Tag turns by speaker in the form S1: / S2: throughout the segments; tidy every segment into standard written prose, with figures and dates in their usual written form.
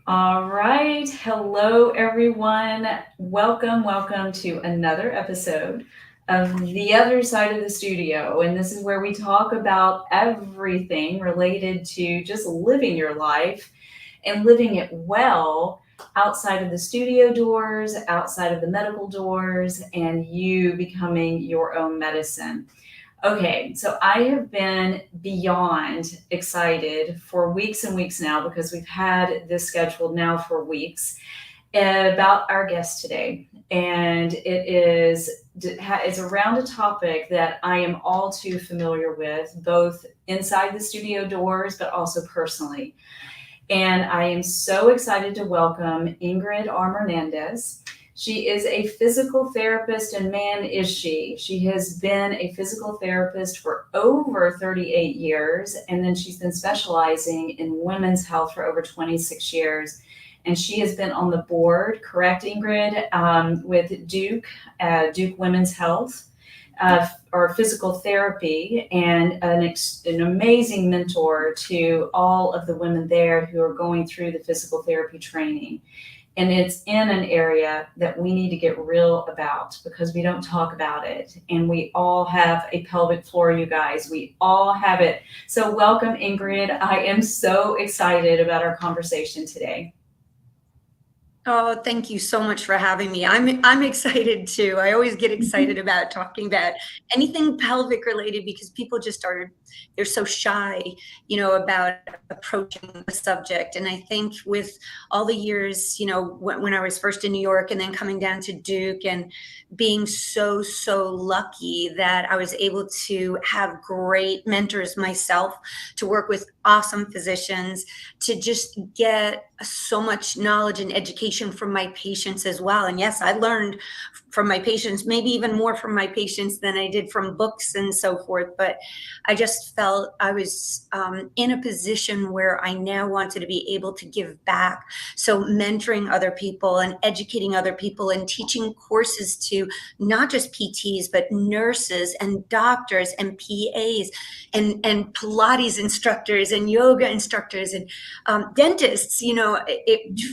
S1: All right. Hello, everyone. Welcome to another episode of The Other Side of the Studio. And this is where we talk about everything related to just living your life and living it well outside of the studio doors, outside of the medical doors, and you becoming your own medicine. Okay, so I have been beyond excited for weeks and weeks now because we've had this scheduled now for weeks about our guest today. And it's around a topic that I am all too familiar with, both inside the studio doors, but also personally. And I am so excited to welcome Ingrid Harm-Ernandes. She is a physical therapist, and man, is she. She has been a physical therapist for over 38 years, and then she's been specializing in women's health for over 26 years. And she has been on the board, correct, Ingrid, with Duke Women's Health, or physical therapy, and an amazing mentor to all of the women there who are going through the physical therapy training. And it's in an area that we need to get real about because we don't talk about it. And we all have a pelvic floor, you guys. We all have it. So welcome, Ingrid. I am so excited about our conversation today.
S2: Oh, thank you so much for having me. I'm excited too. I always get excited about talking about anything pelvic related because people they're so shy, about approaching the subject. And I think with all the years, when I was first in New York and then coming down to Duke and being so lucky that I was able to have great mentors myself, to work with awesome physicians, to just get so much knowledge and education from my patients as well. And yes, I learned from my patients, maybe even more from my patients than I did from books and so forth. But I just felt I was in a position where I now wanted to be able to give back. So mentoring other people and educating other people and teaching courses to not just PTs, but nurses and doctors and PAs and Pilates instructors and yoga instructors and dentists.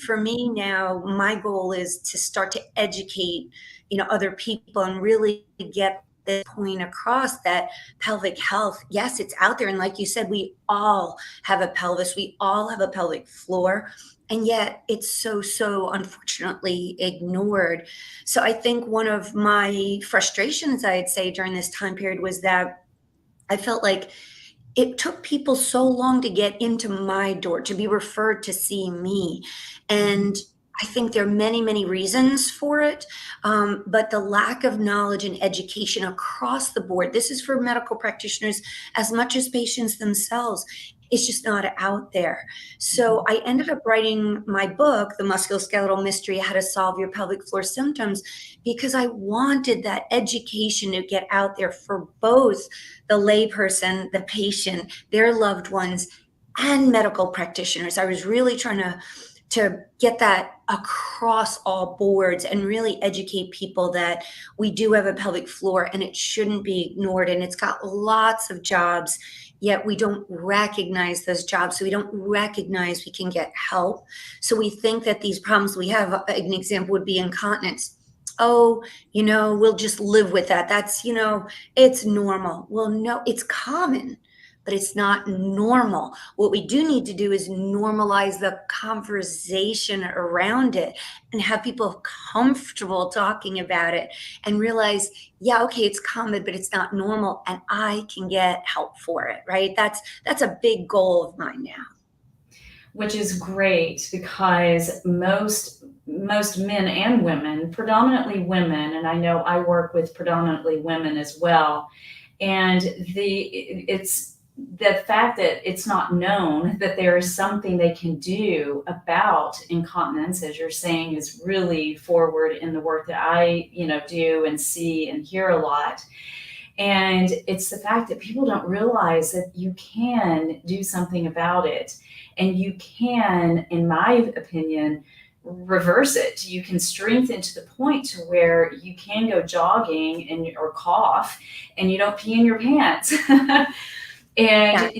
S2: For me now, my goal is to start to educate, other people and really get this point across that pelvic health, yes, it's out there. And like you said, we all have a pelvis, we all have a pelvic floor, and yet it's so unfortunately ignored. So I think one of my frustrations, I'd say, during this time period was that I felt like it took people so long to get into my door, to be referred to see me. And I think there are many reasons for it, but the lack of knowledge and education across the board, this is for medical practitioners as much as patients themselves, it's just not out there. So I ended up writing my book, The Musculoskeletal Mystery, How to Solve Your Pelvic Floor Symptoms, because I wanted that education to get out there for both the layperson, the patient, their loved ones, and medical practitioners. I was really trying to get that across all boards and really educate people that we do have a pelvic floor and it shouldn't be ignored, and it's got lots of jobs, yet we don't recognize those jobs. So we don't recognize we can get help. So we think that these problems we have, an example would be incontinence. Oh, we'll just live with that. That's, it's normal. Well, no, it's common, but it's not normal. What we do need to do is normalize the conversation around it and have people comfortable talking about it and realize, yeah, okay, it's common, but it's not normal, and I can get help for it, right? That's a big goal of mine now.
S1: Which is great because most men and women, predominantly women, and I know I work with predominantly women as well, and it's the fact that it's not known that there is something they can do about incontinence, as you're saying, is really forward in the work that I, do and see and hear a lot. And it's the fact that people don't realize that you can do something about it. And you can, in my opinion, reverse it. You can strengthen to the point to where you can go jogging or cough and you don't pee in your pants. And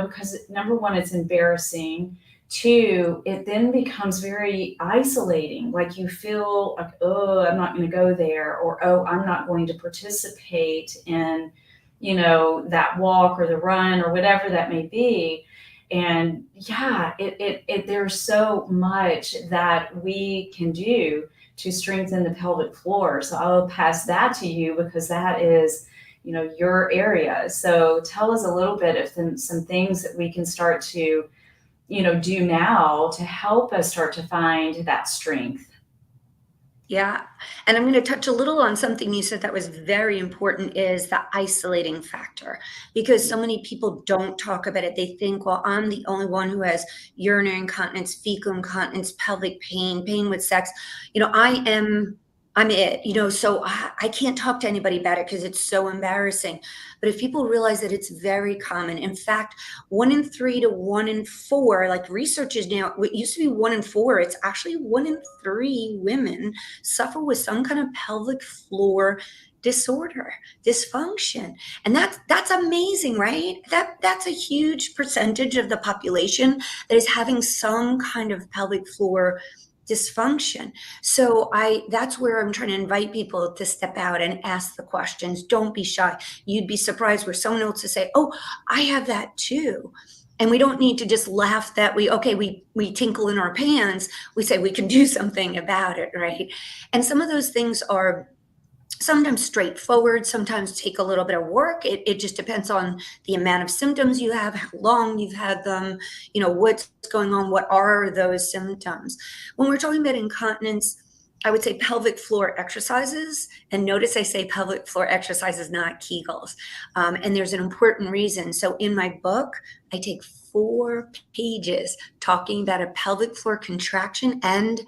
S1: because number one, it's embarrassing Two, it then becomes very isolating. Like you feel like, oh, I'm not going to go there, or oh, I'm not going to participate in, that walk or the run or whatever that may be. And yeah, there's so much that we can do to strengthen the pelvic floor. So I'll pass that to you because that is, your area. So tell us a little bit of some things that we can start to, do now to help us start to find that strength.
S2: Yeah. And I'm going to touch a little on something you said that was very important is the isolating factor, because so many people don't talk about it. They think, well, I'm the only one who has urinary incontinence, fecal incontinence, pelvic pain, pain with sex. I'm it, so I can't talk to anybody about it because it's so embarrassing. But if people realize that it's very common, in fact, 1 in 3 to 1 in 4, like research is now, it used to be 1 in 4, it's actually 1 in 3 women suffer with some kind of pelvic floor disorder, dysfunction. And that's amazing, right? That's a huge percentage of the population that is having some kind of pelvic floor dysfunction. So that's where I'm trying to invite people to step out and ask the questions. Don't be shy. You'd be surprised where someone else to say, oh, I have that too. And we don't need to just laugh that we tinkle in our pants. We say we can do something about it, right? And some of those things are sometimes straightforward, sometimes take a little bit of work. It just depends on the amount of symptoms you have, how long you've had them, what's going on, what are those symptoms. When we're talking about incontinence, I would say pelvic floor exercises, and notice I say pelvic floor exercises, not Kegels. And there's an important reason. So in my book, I take 4 pages talking about a pelvic floor contraction and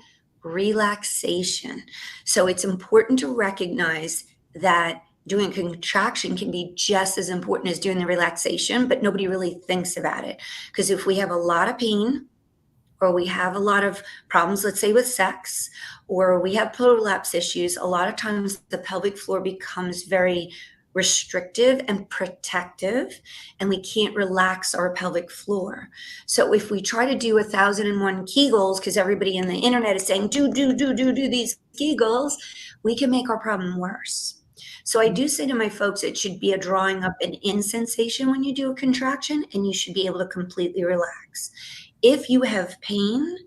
S2: relaxation. So it's important to recognize that doing contraction can be just as important as doing the relaxation, but nobody really thinks about it. Because if we have a lot of pain, or we have a lot of problems, let's say with sex, or we have prolapse issues, a lot of times the pelvic floor becomes very restrictive and protective, and we can't relax our pelvic floor. So if we try to do 1,001 Kegels, because everybody in the internet is saying, do these Kegels, we can make our problem worse. So I do say to my folks, it should be a drawing up an in sensation when you do a contraction, and you should be able to completely relax. If you have pain,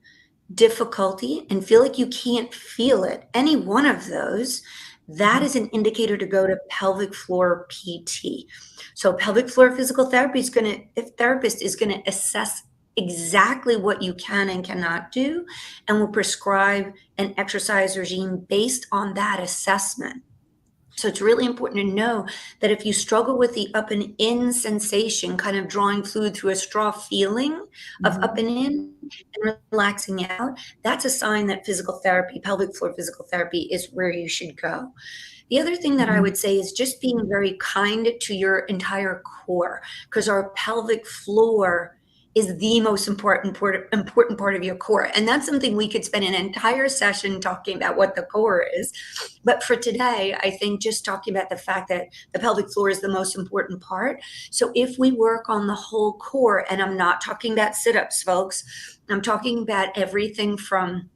S2: difficulty, and feel like you can't feel it, any one of those, that is an indicator to go to pelvic floor PT. So pelvic floor physical therapy therapist is going to assess exactly what you can and cannot do, and will prescribe an exercise regime based on that assessment. So it's really important to know that if you struggle with the up and in sensation, kind of drawing fluid through a straw feeling of up and in and relaxing out, that's a sign that physical therapy, pelvic floor physical therapy, is where you should go. The other thing that I would say is just being very kind to your entire core, because our pelvic floor is the most important part of your core. And that's something we could spend an entire session talking about what the core is. But for today, I think just talking about the fact that the pelvic floor is the most important part. So if we work on the whole core, and I'm not talking about sit-ups, folks, I'm talking about everything from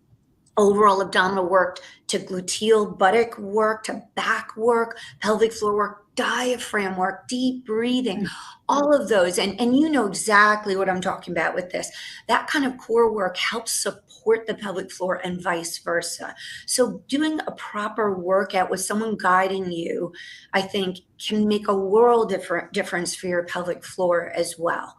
S2: overall abdominal work to gluteal buttock work to back work, pelvic floor work, diaphragm work, deep breathing, all of those. And you know exactly what I'm talking about with this. That kind of core work helps support the pelvic floor and vice versa. So doing a proper workout with someone guiding you, I think, can make a world difference for your pelvic floor as well.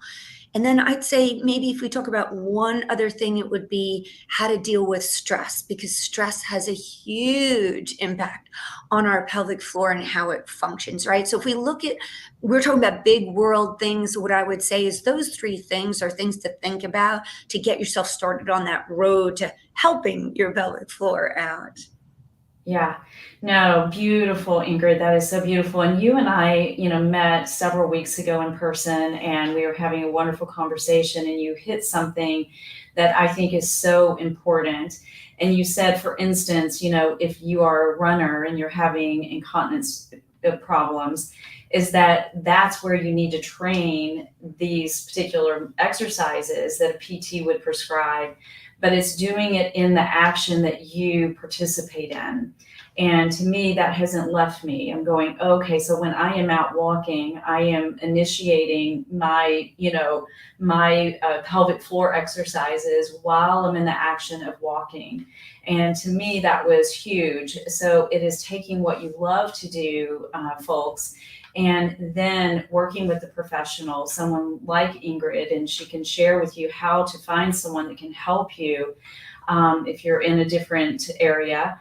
S2: And then I'd say maybe if we talk about one other thing, it would be how to deal with stress, because stress has a huge impact on our pelvic floor and how it functions, right? So if we're talking about big world things, what I would say is those 3 things are things to think about to get yourself started on that road to helping your pelvic floor out.
S1: Yeah, no, beautiful, Ingrid. That is so beautiful. And you and I, met several weeks ago in person, and we were having a wonderful conversation, and you hit something that I think is so important. And you said, for instance, if you are a runner and you're having incontinence problems, is that that's where you need to train these particular exercises that a PT would prescribe, but it's doing it in the action that you participate in. And to me, that hasn't left me. I'm going, okay, so when I am out walking, I am initiating my, my pelvic floor exercises while I'm in the action of walking. And to me, that was huge. So it is taking what you love to do, folks, and then working with a professional, someone like Ingrid, and she can share with you how to find someone that can help you if you're in a different area,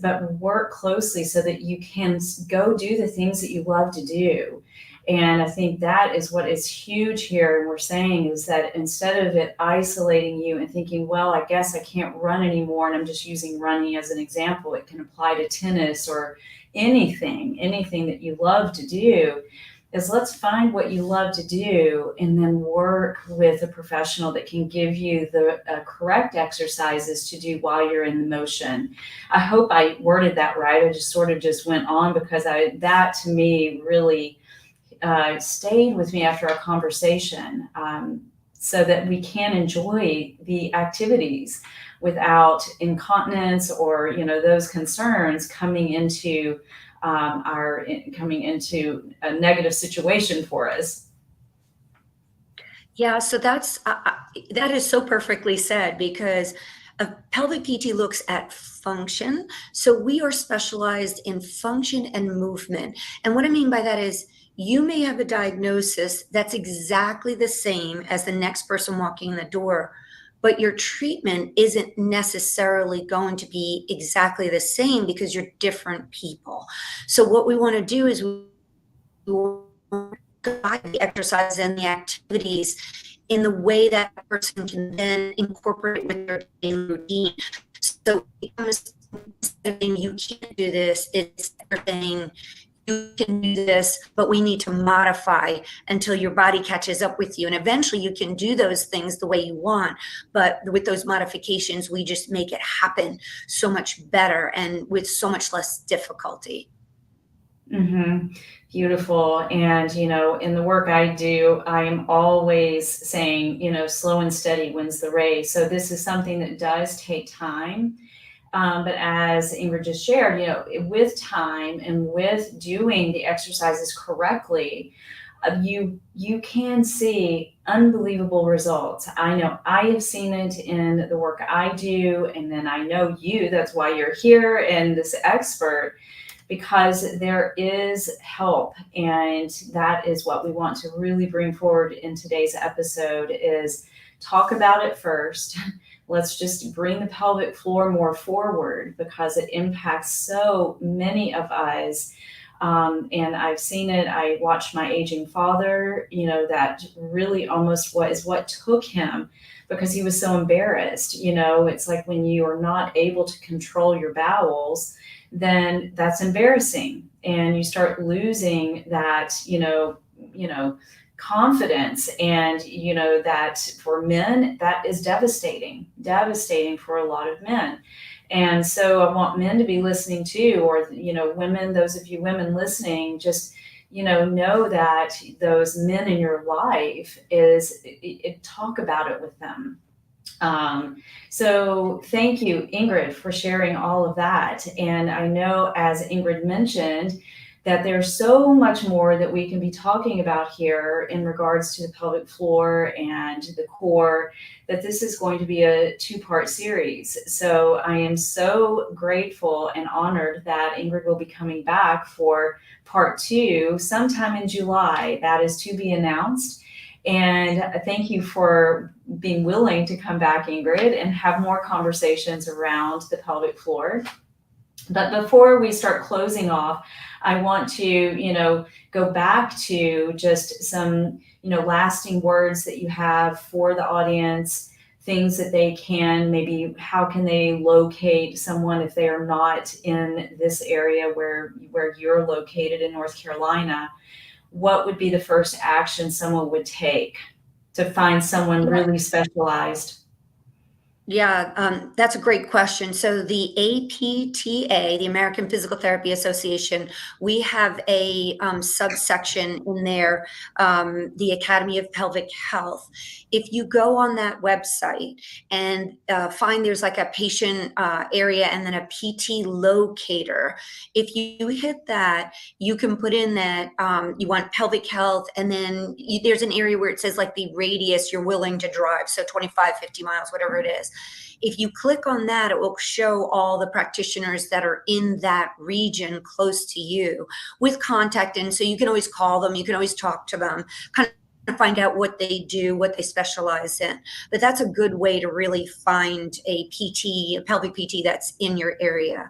S1: but work closely so that you can go do the things that you love to do. And I think that is what is huge here. And we're saying is that instead of it isolating you and thinking, well, I guess I can't run anymore, and I'm just using running as an example, it can apply to tennis or anything that you love to do, is let's find what you love to do and then work with a professional that can give you the correct exercises to do while you're in the motion. I hope I worded that right. I just sort of just went on because that to me really stayed with me after our conversation, so that we can enjoy the activities without incontinence or those concerns coming into a negative situation for us.
S2: Yeah, so that is so perfectly said, because a pelvic PT looks at function. So we are specialized in function and movement. And what I mean by that is, you may have a diagnosis that's exactly the same as the next person walking in the door, but your treatment isn't necessarily going to be exactly the same because you're different people. So what we want to do is we want to guide the exercise and the activities in the way that person can then incorporate with their daily routine. So it becomes, instead of saying you can't do this, it's saying you can do this, but we need to modify until your body catches up with you. And eventually you can do those things the way you want. But with those modifications, we just make it happen so much better and with so much less difficulty.
S1: Mm-hmm. Beautiful. And, in the work I do, I am always saying, slow and steady wins the race. So this is something that does take time. But as Ingrid just shared, with time and with doing the exercises correctly, you can see unbelievable results. I know I have seen it in the work I do, and then I know that's why you're here and this expert, because there is help. And that is what we want to really bring forward in today's episode, is talk about it first. Let's just bring the pelvic floor more forward because it impacts so many of us. And I've seen it. I watched my aging father, that really almost what took him, because he was so embarrassed. It's like when you are not able to control your bowels, then that's embarrassing. And you start losing that, confidence. And that for men, that is devastating for a lot of men. And so I want men to be listening too, or women, those of you women listening, just know that those men in your life talk about it with them. So thank you, Ingrid, for sharing all of that. And I know, as Ingrid mentioned, that there's so much more that we can be talking about here in regards to the pelvic floor and the core, that this is going to be a 2-part series. So I am so grateful and honored that Ingrid will be coming back for part 2 sometime in July. That is to be announced. And thank you for being willing to come back, Ingrid, and have more conversations around the pelvic floor. But before we start closing off, I want to, go back to just some, lasting words that you have for the audience, things that they can, maybe how can they locate someone if they are not in this area where you're located in North Carolina. What would be the first action someone would take to find someone really specialized?
S2: Yeah, that's a great question. So the APTA, the American Physical Therapy Association, we have a subsection in there, the Academy of Pelvic Health. If you go on that website and find there's like a patient area and then a PT locator, if you hit that, you can put in that you want pelvic health, and then there's an area where it says like the radius you're willing to drive, so 25, 50 miles, whatever it is. If you click on that, it will show all the practitioners that are in that region close to you with contact. And so you can always call them, you can always talk to them, kind of find out what they do, what they specialize in. But that's a good way to really find a PT, a pelvic PT that's in your area.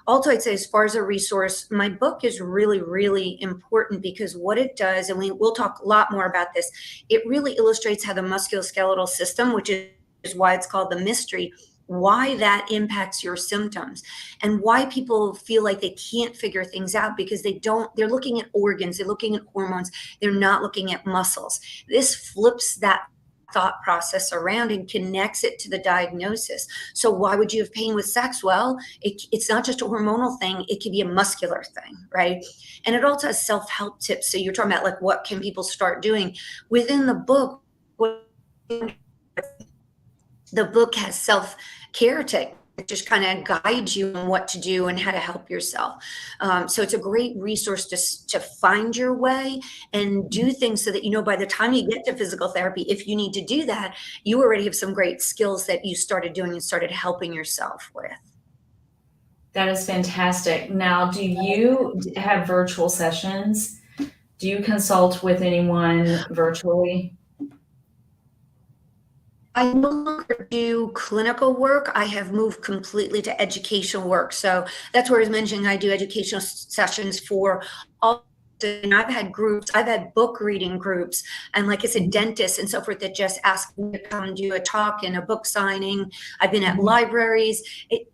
S2: Also, I'd say as far as a resource, my book is really, really important because what it does, and we'll talk a lot more about this, it really illustrates how the musculoskeletal system, which is why it's called the mystery, why that impacts your symptoms and why people feel like they can't figure things out because they're looking at organs, they're looking at hormones, they're not looking at muscles. This flips that thought process around and connects it to the diagnosis. So why would you have pain with sex? Well, it's not just a hormonal thing, it can be a muscular thing, right? And it also has self-help tips. So you're talking about like, what can people start doing? Within the book, the book has self-care techniques that just kind of guide you on what to do and how to help yourself. So it's a great resource to find your way and do things so that, you know, by the time you get to physical therapy, if you need to do that, you already have some great skills that you started doing and started helping yourself with.
S1: That is fantastic. Now, do you have virtual sessions? Do you consult with anyone virtually?
S2: I no longer do clinical work. I have moved completely to educational work. So that's where I was mentioning I do educational sessions for all. And I've had groups, I've had book reading groups, and like I said, dentists and so forth that just ask me to come and do a talk and a book signing. I've been at libraries.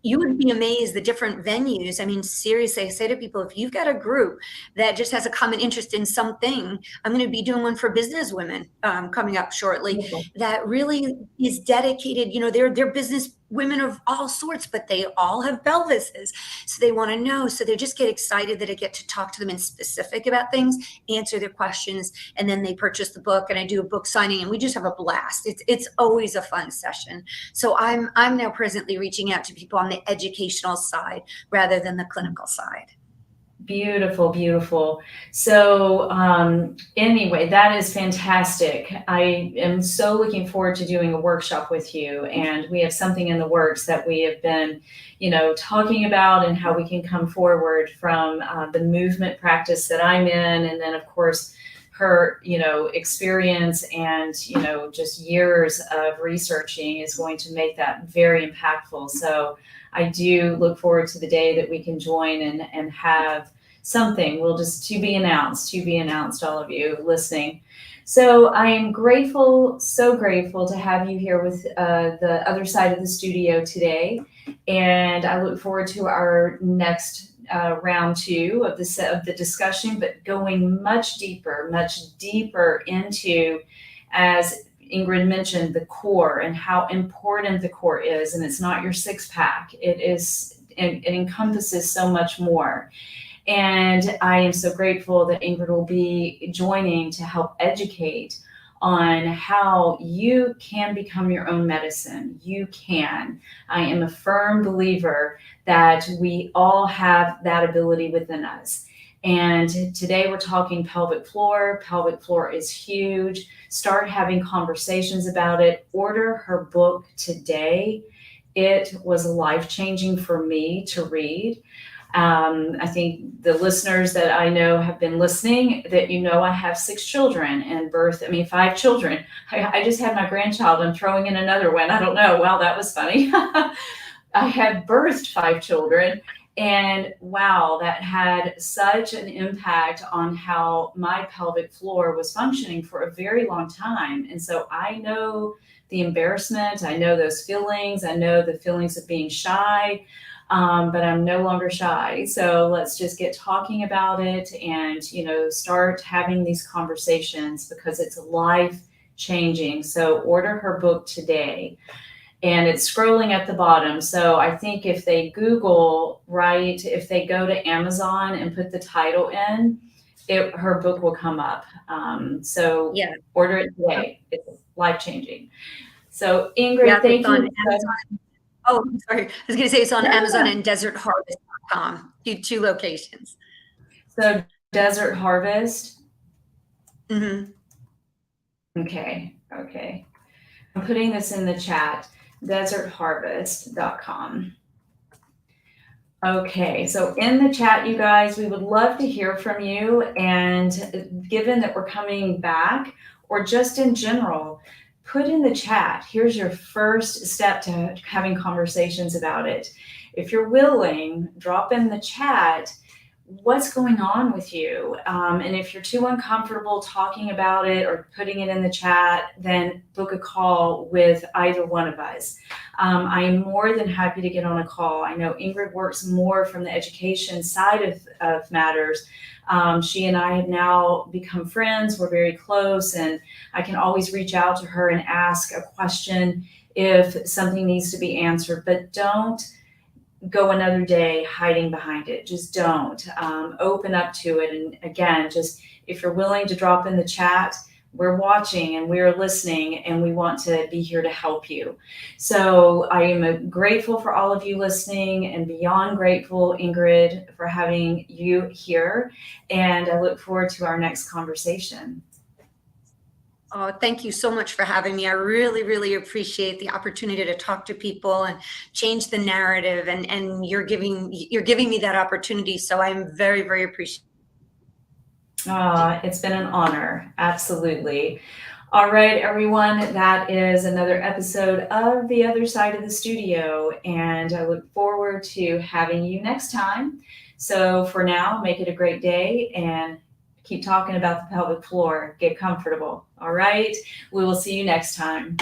S2: You would be amazed the different venues. I mean, seriously, I say to people, if you've got a group that just has a common interest in something, I'm going to be doing one for business women coming up shortly, that really is dedicated. You know, they're business women of all sorts, but they all have pelvises. So they want to know. So they just get excited that I get to talk to them in specific about things, answer their questions, and then they purchase the book and I do a book signing and we just have a blast. It's always a fun session. So I'm now presently reaching out to people on the educational side rather than the clinical side.
S1: Beautiful, beautiful. So anyway, that is fantastic. I am so looking forward to doing a workshop with you, and we have something in the works that we have been, you know, talking about and how we can come forward from the movement practice that I'm in, and then of course her, you know, experience and, you know, just years of researching is going to make that very impactful. So I do look forward to the day that we can join and have something. We'll just to be announced, all of you listening. So I am grateful, so grateful to have you here with the other side of the studio today. And I look forward to our next round two of the discussion, but going much deeper into, as Ingrid mentioned, the core and how important the core is. And it's not your six pack. It encompasses so much more. And I am so grateful that Ingrid will be joining to help educate on how you can become your own medicine. You can. I am a firm believer that we all have that ability within us. And today we're talking pelvic floor. Pelvic floor is huge. Start having conversations about it. Order her book today. It was life-changing for me to read. I think the listeners that I know have been listening, that you know I have 5 children. I just had my grandchild. I'm throwing in another one. I don't know. Wow, that was funny. I have birthed 5 children. And wow, that had such an impact on how my pelvic floor was functioning for a very long time. And so I know the embarrassment. I know those feelings. I know the feelings of being shy. But I'm no longer shy. So let's just get talking about it and, you know, start having these conversations because it's life changing. So order her book today. and it's scrolling at the bottom. So I think if they Google, right, if they go to Amazon and put the title in, her book will come up. So
S2: Yeah.
S1: order it today. It's life-changing. So
S2: Yeah,
S1: Ingrid,
S2: it's
S1: thank
S2: on
S1: you.
S2: Amazon. Oh, I'm sorry. I was going to say it's on
S1: No, no,
S2: Amazon
S1: no.
S2: and desertharvest.com. Two locations.
S1: So Desert Harvest.
S2: Mm-hmm.
S1: Okay. I'm putting this in the chat, desertharvest.com. Okay, so in the chat, you guys, we would love to hear from you. And given that we're coming back, or just in general, put in the chat. Here's your first step to having conversations about it. If you're willing, drop in the chat what's going on with you. And if you're too uncomfortable talking about it or putting it in the chat, then book a call with either one of us. I am more than happy to get on a call. I know Ingrid works more from the education side of matters. She and I have now become friends. We're very close, and I can always reach out to her and ask a question if something needs to be answered. But don't go another day hiding behind it. Just don't. Open up to it. And again, just if you're willing to drop in the chat, we're watching and we're listening, and we want to be here to help you. So I am grateful for all of you listening, and beyond grateful, Ingrid, for having you here. And I look forward to our next conversation.
S2: Oh, thank you so much for having me. I really, really appreciate the opportunity to talk to people and change the narrative, and you're giving me that opportunity. So I'm very, very appreciative.
S1: It's been an honor. Absolutely. All right, everyone, that is another episode of The Other Side of the Studio, and I look forward to having you next time. So for now, make it a great day and keep talking about the pelvic floor. Get comfortable. All right, we will see you next time.